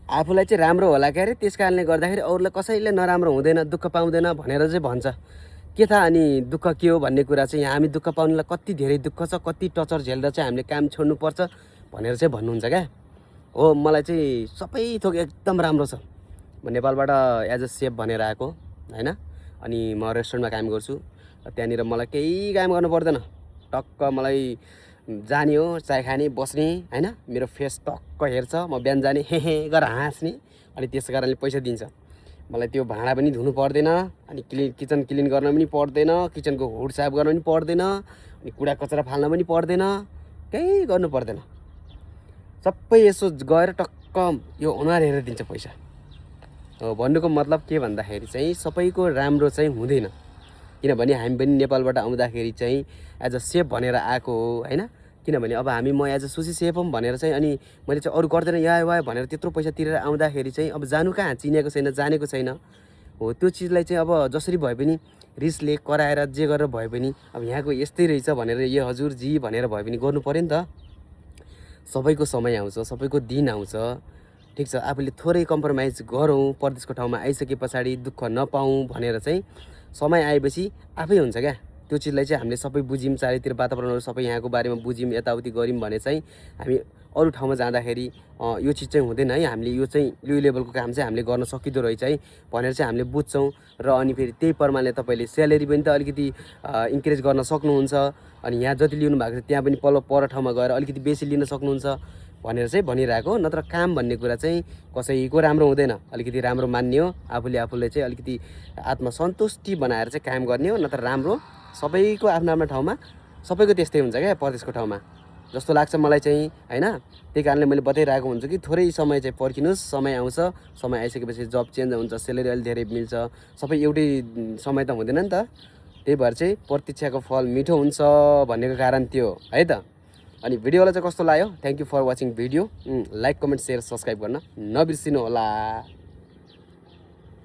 आफूलाई चाहिँ राम्रो होला क्या अरे, त्यस कारणले गर्दाखेरि अरूलाई कसैले नराम्रो हुँदैन, दुःख पाउँदैन भनेर चाहिँ भन्छ। के थाहा अनि दुःख के हो भन्ने कुरा चाहिँ यहाँ हामी दुःख पाउनेलाई कति धेरै दुःख छ, कति टचर झेल्दा चाहिँ हामीले काम छोड्नुपर्छ भनेर चाहिँ भन्नुहुन्छ क्या। हो, मलाई चाहिँ सबै थोक एकदम राम्रो छ। म नेपालबाट एज अ सेफ भनेर आएको हैन। अनि म रेस्टुरेन्टमा काम गर्छु। त्यहाँनिर मलाई केही काम गर्नु पर्दैन, टक्क मलाई जाने हो, चाय खाने, बस्ने हैन। मेरो फेस टक्क हेर्छ, म बिहान जाने हे हे गरेर हाँस्ने, अनि त्यस कारणले पैसा दिन्छ। मलाई त्यो भाँडा पनि धुनु पर्दैन, अनि किचन क्लिन गर्न पनि पर्दैन, किचनको हुड साफ गर्न पनि पर्दैन, अनि कुडा कचरा फाल्न पनि पर्दैन, केही गर्नु पर्दैन। सबै यसो गएर टक्क यो अनुहार हेरेर दिन्छ पैसा। हो, भन्नुको मतलब के भन्दाखेरि चाहिँ सबैको राम्रो चाहिँ हुँदैन, किनभने हामी पनि नेपालबाट आउँदाखेरि चाहिँ एज अ सेफ भनेर आएको हो हैन। किनभने अब हामी म एज अ सुसी सेफ हुँ भनेर चाहिँ अनि मैले चाहिँ अरू गर्दैन या वा भनेर त्यत्रो पैसा तिरेर आउँदाखेरि चाहिँ अब जानु कहाँ, चिनेको छैन, जानेको छैन। हो, त्यो चिजलाई चाहिँ अब जसरी भए पनि रिसले कराएर जे गरेर भए पनि अब यहाँको यस्तै रहेछ भनेर यो हजुर जी भनेर भए पनि गर्नु पर्यो नि त। सबैको समय आउँछ, सबैको दिन आउँछ, ठिक छ। आफूले थोरै कम्प्रोमाइज गरौँ, परदेशको ठाउँमा आइसके पछाडि दुःख नपाऊँ भनेर चाहिँ समय आएपछि आफै हुन्छ क्या। त्यो चिजलाई चाहिँ हामीले सबै बुझ्यौँ, चारैतिर वातावरणहरू सबै यहाँको बारेमा बुझ्यौँ, यताउति गऱ्यौँ भने चाहिँ हामी अरू ठाउँमा जाँदाखेरि यो चिज चाहिँ हुँदैन है, हामीले यो चाहिँ यो लेभलको काम चाहिँ हामीले गर्न सकिँदो रहेछ है भनेर चाहिँ हामीले बुझ्छौँ। र अनि फेरि त्यही प्रमाणले तपाईँले स्यालेरी पनि त अलिकति इन्करेज गर्न सक्नुहुन्छ। अनि यहाँ जति लिनु भएको छ त्यहाँ पनि पर ठाउँमा गएर अलिकति बेसी लिन सक्नुहुन्छ भनेर चाहिँ भनिरहेको। नत्र काम भन्ने कुरा चाहिँ कसैको राम्रो हुँदैन, अलिकति राम्रो मान्ने हो, आफूले चाहिँ अलिकति आत्मसन्तुष्टि बनाएर चाहिँ काम गर्ने हो। नत्र राम्रो सबैको आफ्नो आफ्नो ठाउँमा सबैको त्यस्तै हुन्छ क्या परदेशको ठाउँमा जस्तो लाग्छ मलाई चाहिँ हैन। त्यही कारणले मैले बताइरहेको हुन्छु कि थोरै समय चाहिँ पर्खिनुहोस्, समय आउँछ, समय आइसकेपछि जब चेन्ज हुन्छ, सेलेरी अलि धेरै मिल्छ, सबै एउटै समय त हुँदैन नि त। त्यही भएर चाहिँ प्रतीक्षाको फल मिठो हुन्छ भन्नेको कारण त्यो है त। अनि भिडियोलाई चाहिँ कस्तो लाग्यो, thank you for watching video. Like comment share subscribe गर्न नबिर्सिनु होला।